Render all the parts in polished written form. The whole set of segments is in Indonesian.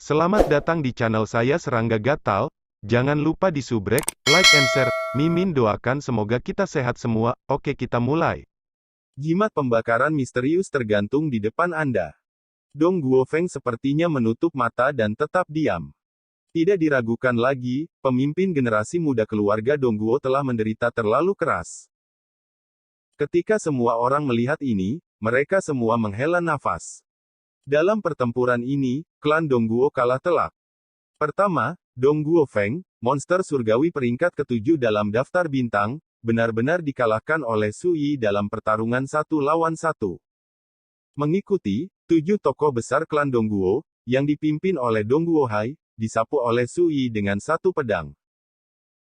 Selamat datang di channel saya Serangga Gatal. Jangan lupa di subrek, like and share. Mimin doakan semoga kita sehat semua. Oke, kita mulai. Jimat pembakaran misterius tergantung di depan Anda. Dong Guofeng sepertinya menutup mata dan tetap diam. Tidak diragukan lagi, pemimpin generasi muda keluarga Dongguo telah menderita terlalu keras. Ketika semua orang melihat ini, mereka semua menghela nafas. Dalam pertempuran ini, klan Dongguo kalah telak. Pertama, Dong Guofeng, monster surgawi peringkat ke-7 dalam daftar bintang, benar-benar dikalahkan oleh Su Yi dalam pertarungan 1 lawan 1. Mengikuti, 7 tokoh besar klan Dongguo, yang dipimpin oleh Dongguo Hai, disapu oleh Su Yi dengan 1 pedang.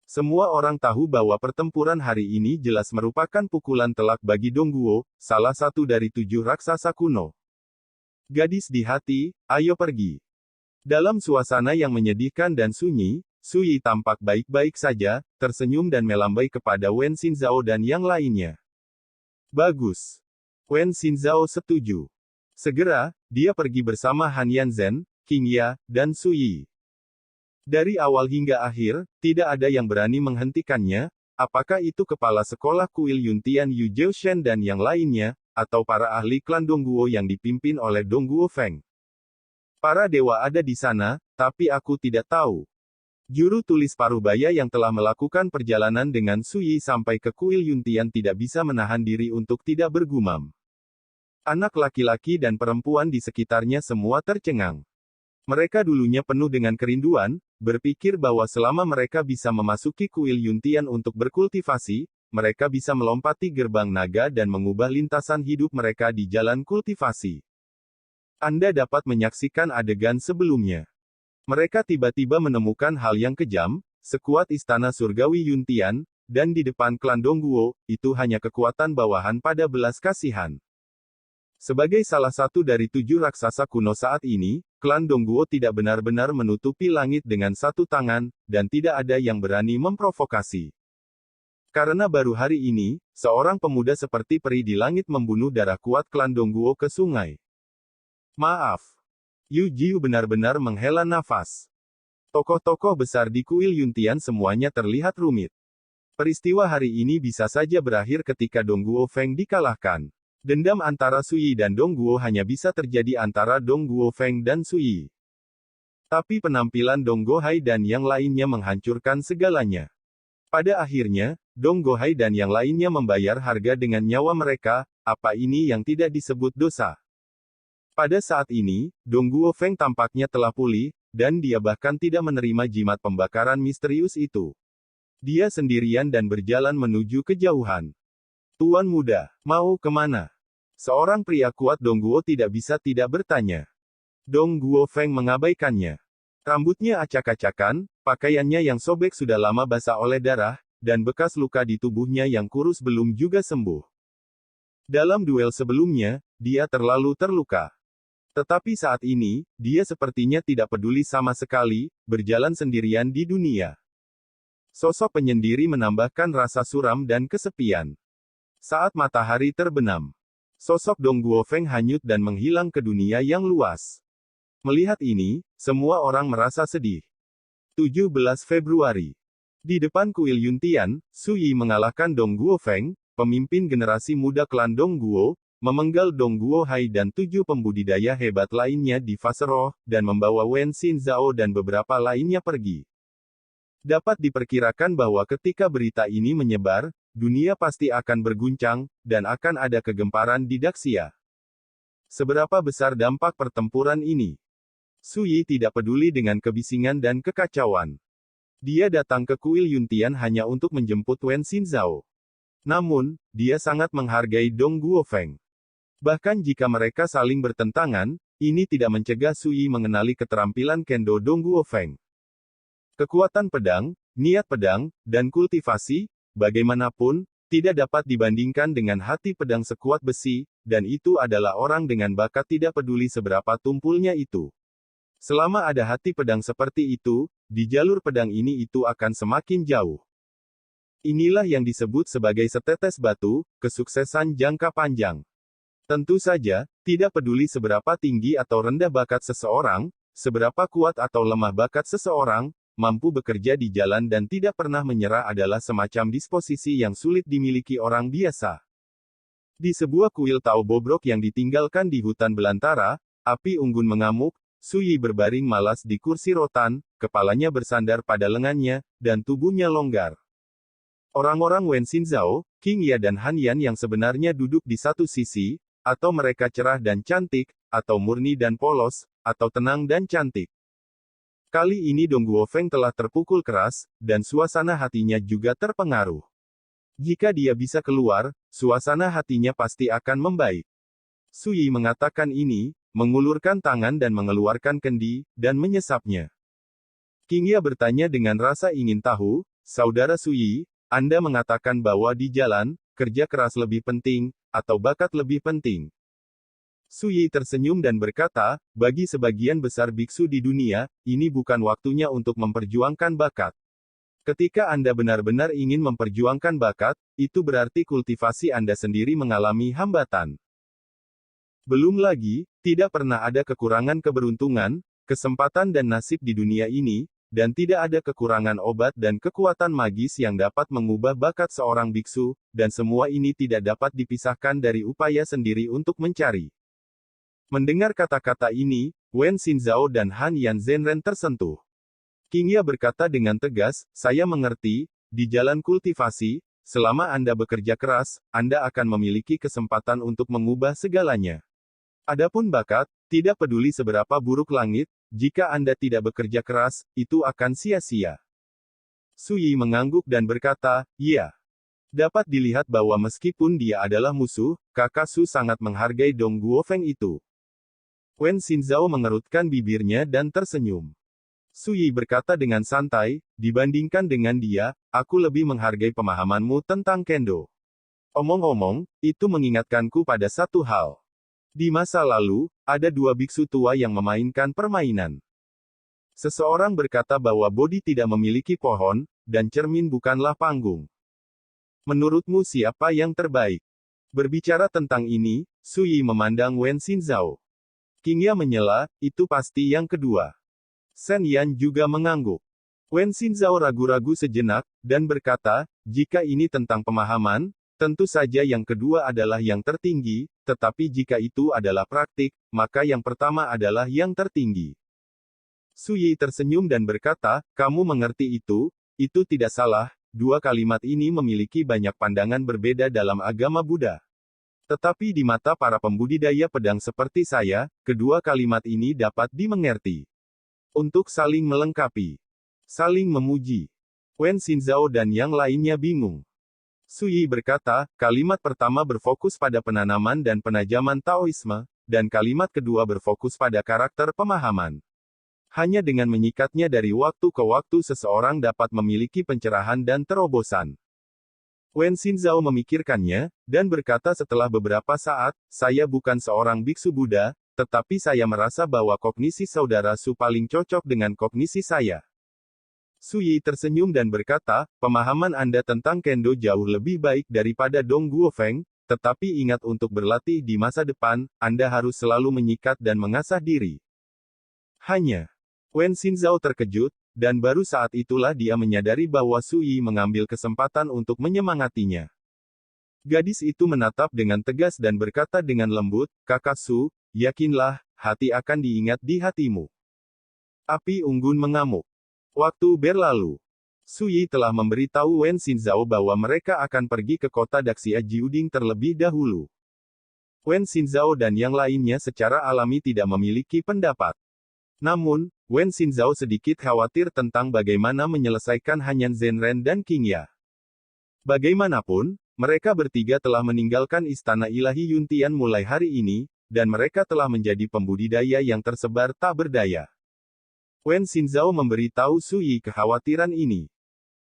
Semua orang tahu bahwa pertempuran hari ini jelas merupakan pukulan telak bagi Dongguo, salah satu dari 7 raksasa kuno. Gadis di hati, ayo pergi. Dalam suasana yang menyedihkan dan sunyi, Su Yi tampak baik-baik saja, tersenyum dan melambai kepada Wen Xinzhao dan yang lainnya. Bagus. Wen Xinzhao setuju. Segera, dia pergi bersama Han Yanzhen, Qing Ya, dan Su Yi. Dari awal hingga akhir, tidak ada yang berani menghentikannya, apakah itu kepala sekolah kuil Yuntian Yu Jiushen dan yang lainnya, atau para ahli klan Dongguo yang dipimpin oleh Dong Guofeng. Para dewa ada di sana, tapi aku tidak tahu. Juru tulis Parubaya yang telah melakukan perjalanan dengan Su Yi sampai ke kuil Yuntian tidak bisa menahan diri untuk tidak bergumam. Anak laki-laki dan perempuan di sekitarnya semua tercengang. Mereka dulunya penuh dengan kerinduan, berpikir bahwa selama mereka bisa memasuki kuil Yuntian untuk berkultivasi, mereka bisa melompati gerbang naga dan mengubah lintasan hidup mereka di jalan kultivasi. Anda dapat menyaksikan adegan sebelumnya. Mereka tiba-tiba menemukan hal yang kejam, sekuat istana surgawi Yuntian, dan di depan klan Dongguo, itu hanya kekuatan bawahan pada belas kasihan. Sebagai salah satu dari 7 raksasa kuno saat ini, klan Dongguo tidak benar-benar menutupi langit dengan 1 tangan, dan tidak ada yang berani memprovokasi. Karena baru hari ini, seorang pemuda seperti peri di langit membunuh darah kuat klan Dongguo ke sungai. Maaf. Yu Jiu benar-benar menghela nafas. Tokoh-tokoh besar di kuil Yuntian semuanya terlihat rumit. Peristiwa hari ini bisa saja berakhir ketika Dong Guofeng dikalahkan. Dendam antara Su Yi dan Dongguo hanya bisa terjadi antara Dong Guofeng dan Su Yi. Tapi penampilan Dong Guohai dan yang lainnya menghancurkan segalanya. Pada akhirnya, Dong Guohai dan yang lainnya membayar harga dengan nyawa mereka, apa ini yang tidak disebut dosa? Pada saat ini, Dong Guofeng tampaknya telah pulih, dan dia bahkan tidak menerima jimat pembakaran misterius itu. Dia sendirian dan berjalan menuju kejauhan. Tuan muda, mau kemana? Seorang pria kuat Dongguo tidak bisa tidak bertanya. Dong Guofeng mengabaikannya. Rambutnya acak-acakan, pakaiannya yang sobek sudah lama basah oleh darah, dan bekas luka di tubuhnya yang kurus belum juga sembuh. Dalam duel sebelumnya, dia terlalu terluka. Tetapi saat ini, dia sepertinya tidak peduli sama sekali, berjalan sendirian di dunia. Sosok penyendiri menambahkan rasa suram dan kesepian. Saat matahari terbenam, sosok Dong Guofeng hanyut dan menghilang ke dunia yang luas. Melihat ini, semua orang merasa sedih. 17 Februari. Di depan kuil Yuntian, Su Yi mengalahkan Dong Guofeng, pemimpin generasi muda klan Dongguo, memenggal Dong Guohai dan 7 pembudidaya hebat lainnya di fase roh, dan membawa Wen Xinzhao dan beberapa lainnya pergi. Dapat diperkirakan bahwa ketika berita ini menyebar, dunia pasti akan berguncang, dan akan ada kegemparan di Daxia. Seberapa besar dampak pertempuran ini? Su Yi tidak peduli dengan kebisingan dan kekacauan. Dia datang ke kuil Yuntian hanya untuk menjemput Wen Xinzhao. Namun, dia sangat menghargai Dong Guofeng. Bahkan jika mereka saling bertentangan, ini tidak mencegah Su Yi mengenali keterampilan kendo Dong Guofeng. Kekuatan pedang, niat pedang, dan kultivasi, bagaimanapun, tidak dapat dibandingkan dengan hati pedang sekuat besi, dan itu adalah orang dengan bakat tidak peduli seberapa tumpulnya itu. Selama ada hati pedang seperti itu, di jalur pedang ini itu akan semakin jauh. Inilah yang disebut sebagai setetes batu, kesuksesan jangka panjang. Tentu saja, tidak peduli seberapa tinggi atau rendah bakat seseorang, seberapa kuat atau lemah bakat seseorang, mampu bekerja di jalan dan tidak pernah menyerah adalah semacam disposisi yang sulit dimiliki orang biasa. Di sebuah kuil Tao bobrok yang ditinggalkan di hutan belantara, api unggun mengamuk, Su Yi berbaring malas di kursi rotan, kepalanya bersandar pada lengannya, dan tubuhnya longgar. Orang-orang Wen Xinzhao, King Ya dan Han Yan yang sebenarnya duduk di satu sisi, atau mereka cerah dan cantik, atau murni dan polos, atau tenang dan cantik. Kali ini Dong Guofeng telah terpukul keras, dan suasana hatinya juga terpengaruh. Jika dia bisa keluar, suasana hatinya pasti akan membaik. Su Yi mengatakan ini, mengulurkan tangan dan mengeluarkan kendi, dan menyesapnya. King Ya bertanya dengan rasa ingin tahu, "Saudara Su Yi, Anda mengatakan bahwa di jalan, kerja keras lebih penting, atau bakat lebih penting?" Su Yi tersenyum dan berkata, "Bagi sebagian besar biksu di dunia, ini bukan waktunya untuk memperjuangkan bakat. Ketika Anda benar-benar ingin memperjuangkan bakat, itu berarti kultivasi Anda sendiri mengalami hambatan. Belum lagi, tidak pernah ada kekurangan keberuntungan, kesempatan dan nasib di dunia ini, dan tidak ada kekurangan obat dan kekuatan magis yang dapat mengubah bakat seorang biksu, dan semua ini tidak dapat dipisahkan dari upaya sendiri untuk mencari." Mendengar kata-kata ini, Wen Xinzhao dan Han Yan Zhenren tersentuh. King Ya berkata dengan tegas, "Saya mengerti, di jalan kultivasi, selama Anda bekerja keras, Anda akan memiliki kesempatan untuk mengubah segalanya. Adapun bakat, tidak peduli seberapa buruk langit, jika Anda tidak bekerja keras, itu akan sia-sia." Su Yi mengangguk dan berkata, "Iya." Dapat dilihat bahwa meskipun dia adalah musuh, kakak Su sangat menghargai Dong Guofeng itu. Wen Xinzhao mengerutkan bibirnya dan tersenyum. Su Yi berkata dengan santai, "Dibandingkan dengan dia, aku lebih menghargai pemahamanmu tentang Kendo. Omong-omong, itu mengingatkanku pada satu hal. Di masa lalu, ada dua biksu tua yang memainkan permainan. Seseorang berkata bahwa Bodhi tidak memiliki pohon, dan cermin bukanlah panggung. Menurutmu siapa yang terbaik?" Berbicara tentang ini, Su Yi memandang Wen Xinzhao. King Ya menyela, "Itu pasti yang kedua." Shen Yan juga mengangguk. Wen Xinzhao ragu-ragu sejenak, dan berkata, "Jika ini tentang pemahaman, tentu saja yang kedua adalah yang tertinggi, tetapi jika itu adalah praktik, maka yang pertama adalah yang tertinggi." Su Yi tersenyum dan berkata, "Kamu mengerti itu tidak salah, dua kalimat ini memiliki banyak pandangan berbeda dalam agama Buddha. Tetapi di mata para pembudidaya pedang seperti saya, kedua kalimat ini dapat dimengerti untuk saling melengkapi, saling memuji." Wen Xinzhao dan yang lainnya bingung. Su Yi berkata, "Kalimat pertama berfokus pada penanaman dan penajaman Taoisme, dan kalimat kedua berfokus pada karakter pemahaman. Hanya dengan menyikatnya dari waktu ke waktu seseorang dapat memiliki pencerahan dan terobosan." Wen Xinzhao memikirkannya, dan berkata setelah beberapa saat, "Saya bukan seorang biksu Buddha, tetapi saya merasa bahwa kognisi saudara Su paling cocok dengan kognisi saya." Su Yi tersenyum dan berkata, "Pemahaman Anda tentang Kendo jauh lebih baik daripada Dong Guofeng, tetapi ingat untuk berlatih di masa depan, Anda harus selalu menyikat dan mengasah diri." Hanya. Wen Xinzhao terkejut, dan baru saat itulah dia menyadari bahwa Su Yi mengambil kesempatan untuk menyemangatinya. Gadis itu menatap dengan tegas dan berkata dengan lembut, "Kakak Su, yakinlah, hati akan diingat di hatimu." Api unggun mengamuk. Waktu berlalu. Su Yi telah memberitahu Wen Xinzhao bahwa mereka akan pergi ke kota Daxia Jiuding terlebih dahulu. Wen Xinzhao dan yang lainnya secara alami tidak memiliki pendapat. Namun, Wen Xinzhao sedikit khawatir tentang bagaimana menyelesaikan Hanyan Zhenren dan King Ya. Bagaimanapun, mereka bertiga telah meninggalkan Istana Ilahi Yuntian mulai hari ini, dan mereka telah menjadi pembudidaya yang tersebar tak berdaya. Wen Xinzhao memberitahu Su Yi kekhawatiran ini.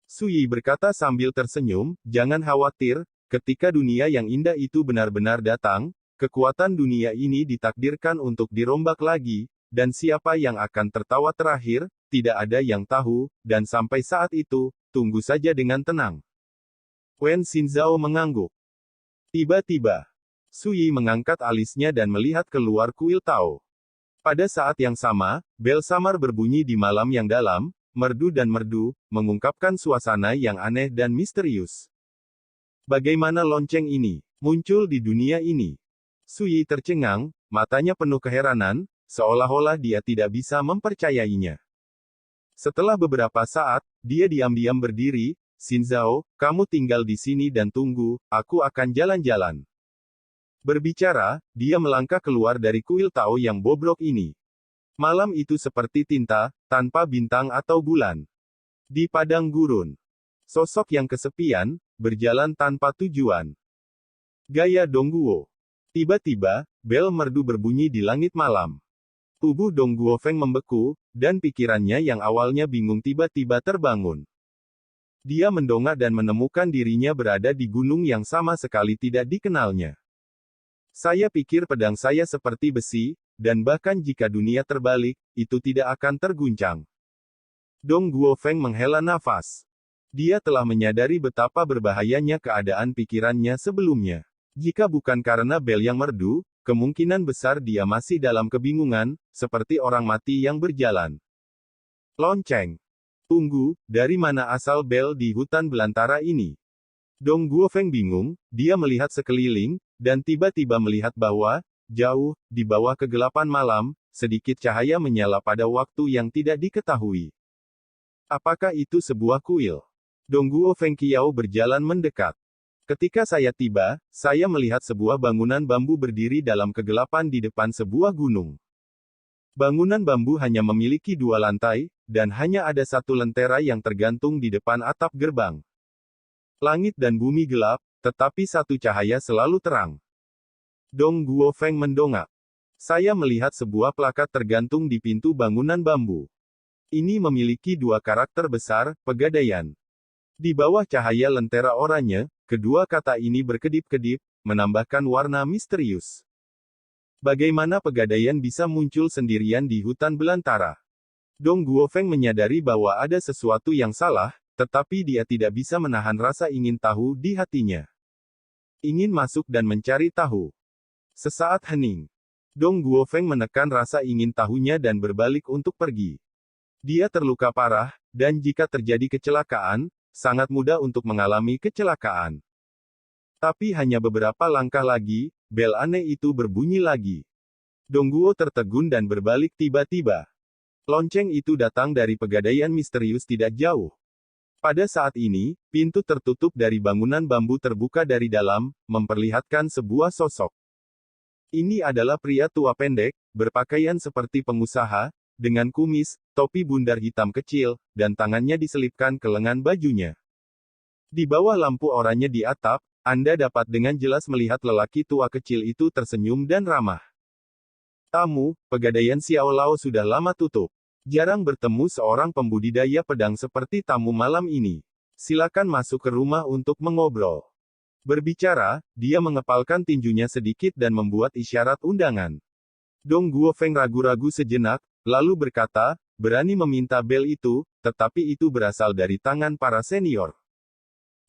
Su Yi berkata sambil tersenyum, "Jangan khawatir, ketika dunia yang indah itu benar-benar datang, kekuatan dunia ini ditakdirkan untuk dirombak lagi, dan siapa yang akan tertawa terakhir, tidak ada yang tahu, dan sampai saat itu, tunggu saja dengan tenang." Wen Xinzhao mengangguk. Tiba-tiba, Su Yi mengangkat alisnya dan melihat keluar kuil Tao. Pada saat yang sama, bel samar berbunyi di malam yang dalam, merdu dan merdu, mengungkapkan suasana yang aneh dan misterius. Bagaimana lonceng ini muncul di dunia ini? Suyi tercengang, matanya penuh keheranan, seolah-olah dia tidak bisa mempercayainya. Setelah beberapa saat, dia diam-diam berdiri. Shinzao, kamu tinggal di sini dan tunggu, aku akan jalan-jalan. Berbicara, dia melangkah keluar dari kuil Tao yang bobrok ini. Malam itu seperti tinta, tanpa bintang atau bulan. Di padang gurun, sosok yang kesepian, berjalan tanpa tujuan. Gaya Dongguo. Tiba-tiba, bel merdu berbunyi di langit malam. Tubuh Dong Guofeng membeku, dan pikirannya yang awalnya bingung tiba-tiba terbangun. Dia mendongak dan menemukan dirinya berada di gunung yang sama sekali tidak dikenalnya. Saya pikir pedang saya seperti besi, dan bahkan jika dunia terbalik, itu tidak akan terguncang. Dong Guofeng menghela nafas. Dia telah menyadari betapa berbahayanya keadaan pikirannya sebelumnya. Jika bukan karena bel yang merdu, kemungkinan besar dia masih dalam kebingungan, seperti orang mati yang berjalan. Lonceng. Tunggu, dari mana asal bel di hutan belantara ini? Dong Guofeng bingung, dia melihat sekeliling, dan tiba-tiba melihat bahwa, jauh, di bawah kegelapan malam, sedikit cahaya menyala pada waktu yang tidak diketahui. Apakah itu sebuah kuil? Dong Guofeng Kiao berjalan mendekat. Ketika saya tiba, saya melihat sebuah bangunan bambu berdiri dalam kegelapan di depan sebuah gunung. Bangunan bambu hanya memiliki 2 lantai, dan hanya ada 1 lentera yang tergantung di depan atap gerbang. Langit dan bumi gelap, tetapi 1 cahaya selalu terang. Dong Guofeng mendongak. Saya melihat sebuah plakat tergantung di pintu bangunan bambu. Ini memiliki 2 karakter besar, pegadaian. Di bawah cahaya lentera oranye, kedua kata ini berkedip-kedip, menambahkan warna misterius. Bagaimana pegadaian bisa muncul sendirian di hutan belantara? Dong Guofeng menyadari bahwa ada sesuatu yang salah, tetapi dia tidak bisa menahan rasa ingin tahu di hatinya. Ingin masuk dan mencari tahu. Sesaat hening. Dong Guofeng menekan rasa ingin tahunya dan berbalik untuk pergi. Dia terluka parah, dan jika terjadi kecelakaan, sangat mudah untuk mengalami kecelakaan. Tapi hanya beberapa langkah lagi, bel aneh itu berbunyi lagi. Dongguo tertegun dan berbalik tiba-tiba. Lonceng itu datang dari pegadaian misterius tidak jauh. Pada saat ini, pintu tertutup dari bangunan bambu terbuka dari dalam, memperlihatkan sebuah sosok. Ini adalah pria tua pendek, berpakaian seperti pengusaha, dengan kumis, topi bundar hitam kecil, dan tangannya diselipkan ke lengan bajunya. Di bawah lampu oranye di atap, Anda dapat dengan jelas melihat lelaki tua kecil itu tersenyum dan ramah. Tamu, pegadaian Xiao Lao sudah lama tutup. Jarang bertemu seorang pembudidaya pedang seperti tamu malam ini. Silakan masuk ke rumah untuk mengobrol. Berbicara, dia mengepalkan tinjunya sedikit dan membuat isyarat undangan. Dong Guofeng ragu-ragu sejenak, lalu berkata, berani meminta bel itu, tetapi itu berasal dari tangan para senior.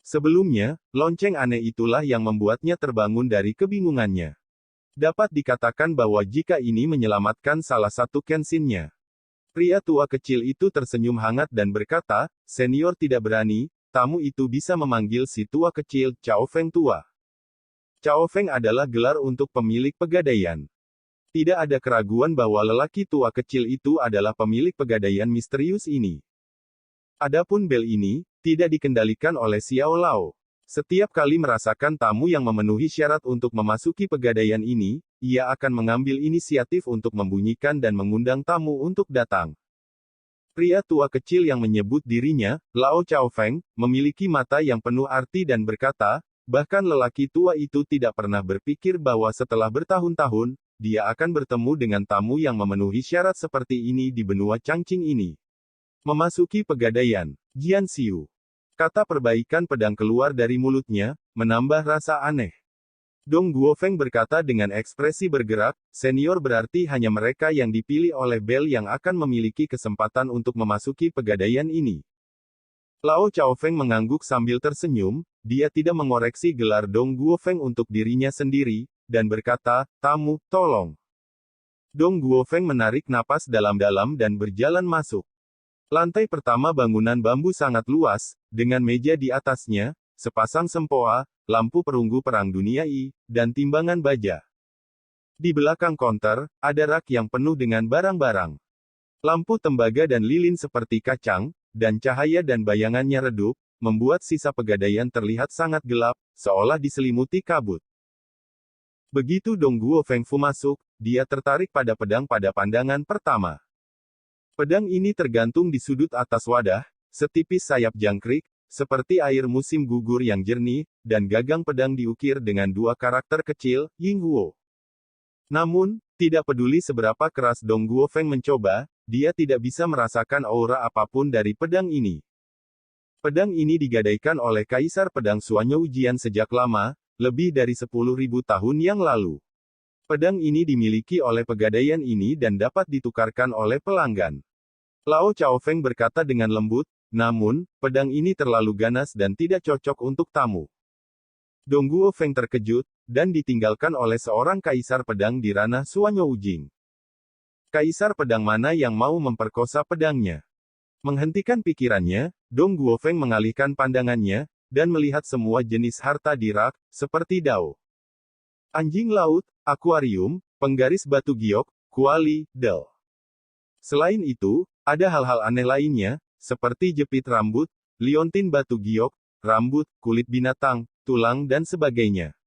Sebelumnya, lonceng aneh itulah yang membuatnya terbangun dari kebingungannya. Dapat dikatakan bahwa jika ini menyelamatkan salah satu kenshinnya. Pria tua kecil itu tersenyum hangat dan berkata, senior tidak berani, tamu itu bisa memanggil si tua kecil, Cao Feng tua. Cao Feng adalah gelar untuk pemilik pegadaian. Tidak ada keraguan bahwa lelaki tua kecil itu adalah pemilik pegadaian misterius ini. Adapun bel ini, tidak dikendalikan oleh Xiao Lao. Setiap kali merasakan tamu yang memenuhi syarat untuk memasuki pegadaian ini, ia akan mengambil inisiatif untuk membunyikan dan mengundang tamu untuk datang. Pria tua kecil yang menyebut dirinya, Lao Cao Feng, memiliki mata yang penuh arti dan berkata, bahkan lelaki tua itu tidak pernah berpikir bahwa setelah bertahun-tahun, dia akan bertemu dengan tamu yang memenuhi syarat seperti ini di benua Changqing ini. Memasuki pegadaian, Jian Xiu. Kata perbaikan pedang keluar dari mulutnya, menambah rasa aneh. Dong Guofeng berkata dengan ekspresi bergerak, senior berarti hanya mereka yang dipilih oleh bel yang akan memiliki kesempatan untuk memasuki pegadaian ini. Lao Cao Feng mengangguk sambil tersenyum, dia tidak mengoreksi gelar Dong Guofeng untuk dirinya sendiri, dan berkata, tamu, tolong. Dong Guofeng menarik napas dalam-dalam dan berjalan masuk. Lantai pertama bangunan bambu sangat luas, dengan meja di atasnya, sepasang sempoa, lampu perunggu Perang Dunia I, dan timbangan baja. Di belakang konter, ada rak yang penuh dengan barang-barang. Lampu tembaga dan lilin seperti kacang, dan cahaya dan bayangannya redup, membuat sisa pegadaian terlihat sangat gelap, seolah diselimuti kabut. Begitu Dong Guofeng masuk, dia tertarik pada pedang pada pandangan pertama. Pedang ini tergantung di sudut atas wadah, setipis sayap jangkrik, seperti air musim gugur yang jernih, dan gagang pedang diukir dengan dua karakter kecil, Ying Huo. Namun, tidak peduli seberapa keras Dong Guofeng mencoba, dia tidak bisa merasakan aura apapun dari pedang ini. Pedang ini digadaikan oleh Kaisar Pedang Suanyo Ujian sejak lama, lebih dari 10.000 tahun yang lalu. Pedang ini dimiliki oleh pegadaian ini dan dapat ditukarkan oleh pelanggan. Lao Chaofeng berkata dengan lembut, namun, pedang ini terlalu ganas dan tidak cocok untuk tamu. Dong Guofeng terkejut, dan ditinggalkan oleh seorang kaisar pedang di ranah Suanyo Ujing. Kaisar pedang mana yang mau memperkosa pedangnya? Menghentikan pikirannya, Dong Guofeng mengalihkan pandangannya, dan melihat semua jenis harta di rak, seperti dao, anjing laut, akuarium, penggaris batu giok, kuali, del. Selain itu, ada hal-hal aneh lainnya, seperti jepit rambut, liontin batu giok, rambut, kulit binatang, tulang dan sebagainya.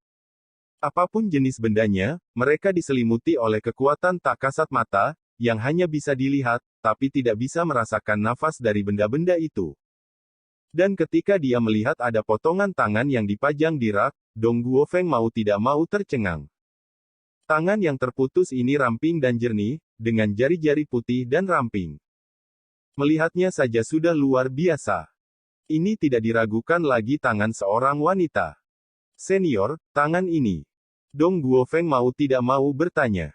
Apapun jenis bendanya, mereka diselimuti oleh kekuatan tak kasat mata, yang hanya bisa dilihat, tapi tidak bisa merasakan nafas dari benda-benda itu. Dan ketika dia melihat ada potongan tangan yang dipajang di rak, Dong Guofeng mau tidak mau tercengang. Tangan yang terputus ini ramping dan jernih, dengan jari-jari putih dan ramping. Melihatnya saja sudah luar biasa. Ini tidak diragukan lagi tangan seorang wanita. Senior, tangan ini. Dong Guofeng mau tidak mau bertanya.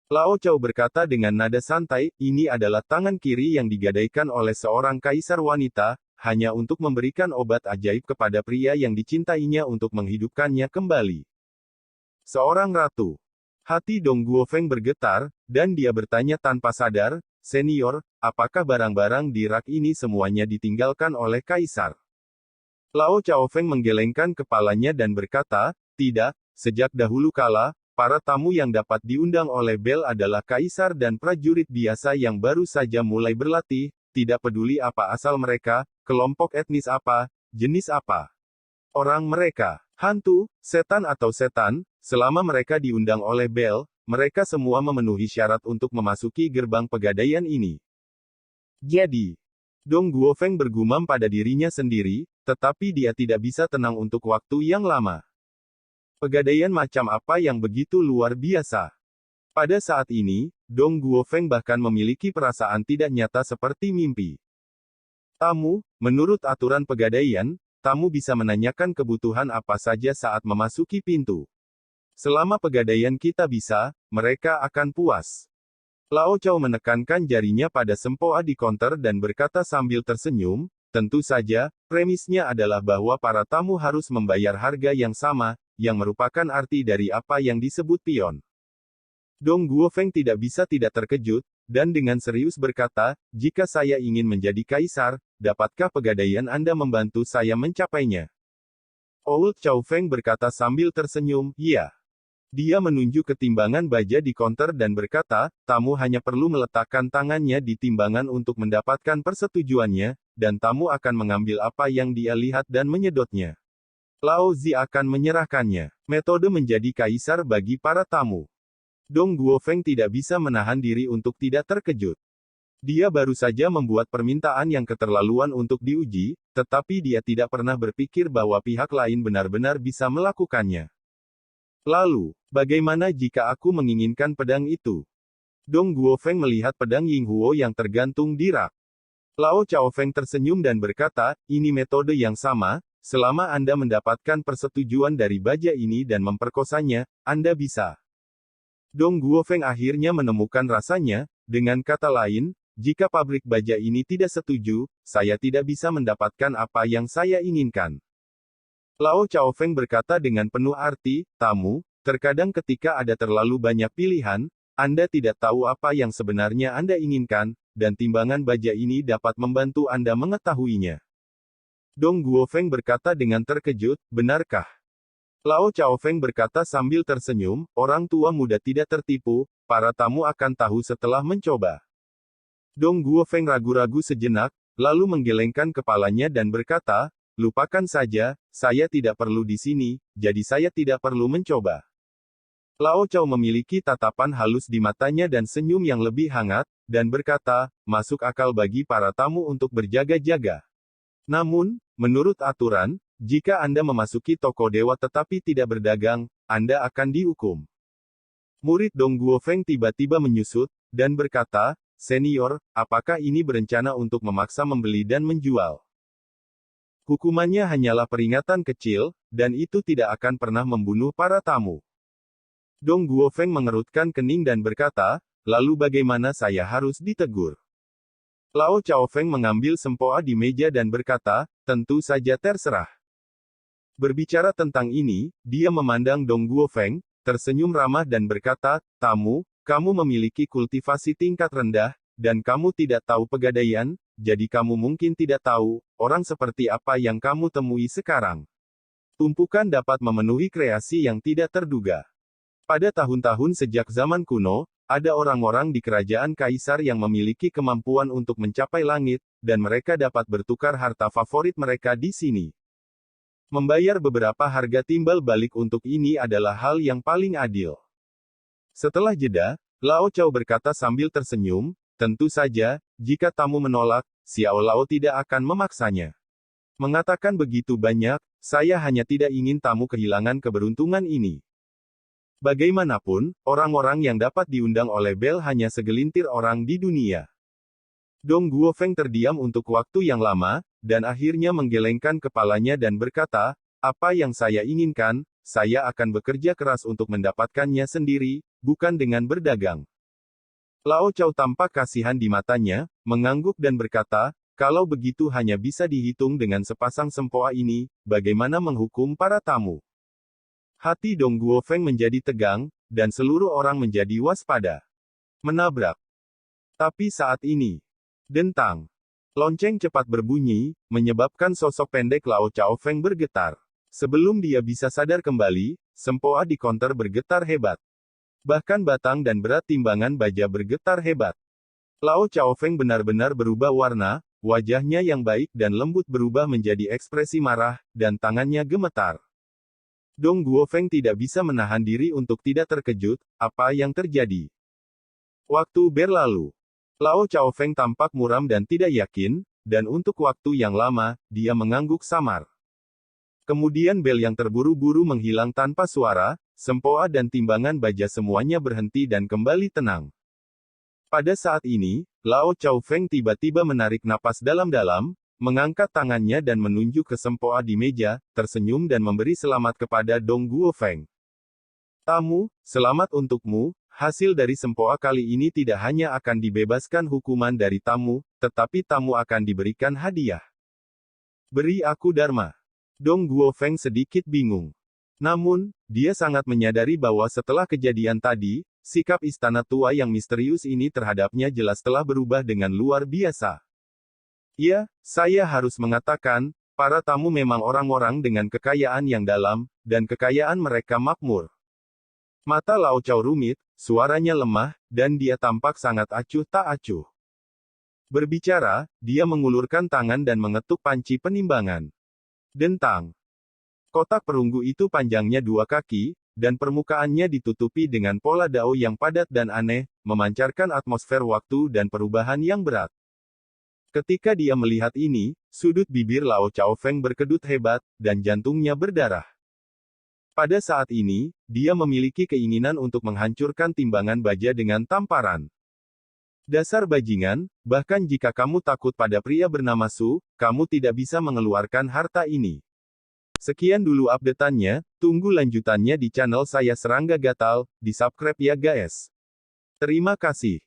Lao Chao berkata dengan nada santai, ini adalah tangan kiri yang digadaikan oleh seorang kaisar wanita, hanya untuk memberikan obat ajaib kepada pria yang dicintainya untuk menghidupkannya kembali. Seorang ratu. Hati Dong Guofeng bergetar, dan dia bertanya tanpa sadar, senior, apakah barang-barang di rak ini semuanya ditinggalkan oleh kaisar? Lao Chaofeng menggelengkan kepalanya dan berkata, tidak, sejak dahulu kala, para tamu yang dapat diundang oleh Bel adalah kaisar dan prajurit biasa yang baru saja mulai berlatih, tidak peduli apa asal mereka, kelompok etnis apa, jenis apa. Orang mereka, hantu, setan atau setan, selama mereka diundang oleh Bel, mereka semua memenuhi syarat untuk memasuki gerbang pegadaian ini. Jadi, Dong Guofeng bergumam pada dirinya sendiri, tetapi dia tidak bisa tenang untuk waktu yang lama. Pegadaian macam apa yang begitu luar biasa? Pada saat ini, Dong Guofeng bahkan memiliki perasaan tidak nyata seperti mimpi. Tamu, menurut aturan pegadaian, tamu bisa menanyakan kebutuhan apa saja saat memasuki pintu. Selama pegadaian kita bisa, mereka akan puas. Lao Chao menekankan jarinya pada sempoa di konter dan berkata sambil tersenyum, tentu saja, premisnya adalah bahwa para tamu harus membayar harga yang sama, yang merupakan arti dari apa yang disebut pion. Dong Guofeng tidak bisa tidak terkejut, dan dengan serius berkata, jika saya ingin menjadi kaisar, dapatkah pegadaian Anda membantu saya mencapainya? Old Chaofeng berkata sambil tersenyum, iya. Dia menunjuk ke timbangan baja di konter dan berkata, tamu hanya perlu meletakkan tangannya di timbangan untuk mendapatkan persetujuannya, dan tamu akan mengambil apa yang dia lihat dan menyedotnya. Lao Zi akan menyerahkannya. Metode menjadi kaisar bagi para tamu. Dong Guofeng tidak bisa menahan diri untuk tidak terkejut. Dia baru saja membuat permintaan yang keterlaluan untuk diuji, tetapi dia tidak pernah berpikir bahwa pihak lain benar-benar bisa melakukannya. Lalu, bagaimana jika aku menginginkan pedang itu? Dong Guofeng melihat pedang Ying Huo yang tergantung di rak. Lao Chaofeng tersenyum dan berkata, ini metode yang sama, selama Anda mendapatkan persetujuan dari baja ini dan memperkosanya, Anda bisa. Dong Guofeng akhirnya menemukan rasanya, dengan kata lain, jika pabrik baja ini tidak setuju, saya tidak bisa mendapatkan apa yang saya inginkan. Lao Chaofeng berkata dengan penuh arti, tamu, terkadang ketika ada terlalu banyak pilihan, Anda tidak tahu apa yang sebenarnya Anda inginkan, dan timbangan baja ini dapat membantu Anda mengetahuinya. Dong Guofeng berkata dengan terkejut, benarkah? Lao Chao Feng berkata sambil tersenyum, orang tua muda tidak tertipu, para tamu akan tahu setelah mencoba. Dong Guofeng ragu-ragu sejenak, lalu menggelengkan kepalanya dan berkata, lupakan saja, saya tidak perlu di sini, jadi saya tidak perlu mencoba. Lao Chao memiliki tatapan halus di matanya dan senyum yang lebih hangat, dan berkata, masuk akal bagi para tamu untuk berjaga-jaga. Namun, menurut aturan, jika Anda memasuki toko dewa tetapi tidak berdagang, Anda akan dihukum. Murid Dong Guofeng tiba-tiba menyusut, dan berkata, senior, apakah ini berencana untuk memaksa membeli dan menjual? Hukumannya hanyalah peringatan kecil, dan itu tidak akan pernah membunuh para tamu. Dong Guofeng mengerutkan kening dan berkata, lalu bagaimana saya harus ditegur? Lao Chao Feng mengambil sempoa di meja dan berkata, tentu saja terserah. Berbicara tentang ini, dia memandang Dong Guofeng, tersenyum ramah dan berkata, tamu, kamu memiliki kultivasi tingkat rendah, dan kamu tidak tahu pegadaian, jadi kamu mungkin tidak tahu, orang seperti apa yang kamu temui sekarang. Tumpukan dapat memenuhi kreasi yang tidak terduga. Pada tahun-tahun sejak zaman kuno, ada orang-orang di kerajaan kaisar yang memiliki kemampuan untuk mencapai langit, dan mereka dapat bertukar harta favorit mereka di sini. Membayar beberapa harga timbal balik untuk ini adalah hal yang paling adil. Setelah jeda, Lao Chao berkata sambil tersenyum, tentu saja, jika tamu menolak, Xiao Lao tidak akan memaksanya. Mengatakan begitu banyak, saya hanya tidak ingin tamu kehilangan keberuntungan ini. Bagaimanapun, orang-orang yang dapat diundang oleh Bel hanya segelintir orang di dunia. Dong Guofeng terdiam untuk waktu yang lama, dan akhirnya menggelengkan kepalanya dan berkata, apa yang saya inginkan, saya akan bekerja keras untuk mendapatkannya sendiri, bukan dengan berdagang. Lao Chao tampak kasihan di matanya, mengangguk dan berkata, kalau begitu hanya bisa dihitung dengan sepasang sempoa ini, bagaimana menghukum para tamu? Hati Dong Guofeng menjadi tegang, dan seluruh orang menjadi waspada. Menabrak. Tapi saat ini, dentang. Lonceng cepat berbunyi, menyebabkan sosok pendek Lao Chao Feng bergetar. Sebelum dia bisa sadar kembali, sempoa di konter bergetar hebat. Bahkan batang dan berat timbangan baja bergetar hebat. Lao Chao Feng benar-benar berubah warna, wajahnya yang baik dan lembut berubah menjadi ekspresi marah, dan tangannya gemetar. Dong Guofeng tidak bisa menahan diri untuk tidak terkejut, apa yang terjadi. Waktu berlalu. Lao Chao Feng tampak muram dan tidak yakin, dan untuk waktu yang lama, dia mengangguk samar. Kemudian bel yang terburu-buru menghilang tanpa suara, sempoa dan timbangan baja semuanya berhenti dan kembali tenang. Pada saat ini, Lao Chao Feng tiba-tiba menarik napas dalam-dalam, mengangkat tangannya dan menunjuk ke sempoa di meja, tersenyum dan memberi selamat kepada Dong Guofeng. Tamu, selamat untukmu. Hasil dari sempoa kali ini tidak hanya akan dibebaskan hukuman dari tamu, tetapi tamu akan diberikan hadiah. Beri aku Dharma. Dong Guofeng sedikit bingung. Namun, dia sangat menyadari bahwa setelah kejadian tadi, sikap istana tua yang misterius ini terhadapnya jelas telah berubah dengan luar biasa. Ya, saya harus mengatakan, para tamu memang orang-orang dengan kekayaan yang dalam, dan kekayaan mereka makmur. Mata Lao Chao rumit, suaranya lemah, dan dia tampak sangat acuh tak acuh. Berbicara, dia mengulurkan tangan dan mengetuk panci penimbangan. Dentang. Kotak perunggu itu panjangnya 2 kaki, dan permukaannya ditutupi dengan pola dao yang padat dan aneh, memancarkan atmosfer waktu dan perubahan yang berat. Ketika dia melihat ini, sudut bibir Lao Chao Feng berkedut hebat, dan jantungnya berdarah. Pada saat ini, dia memiliki keinginan untuk menghancurkan timbangan baja dengan tamparan. Dasar bajingan, bahkan jika kamu takut pada pria bernama Su, kamu tidak bisa mengeluarkan harta ini. Sekian dulu update-annya, tunggu lanjutannya di channel saya Serangga Gatal, di subscribe ya guys. Terima kasih.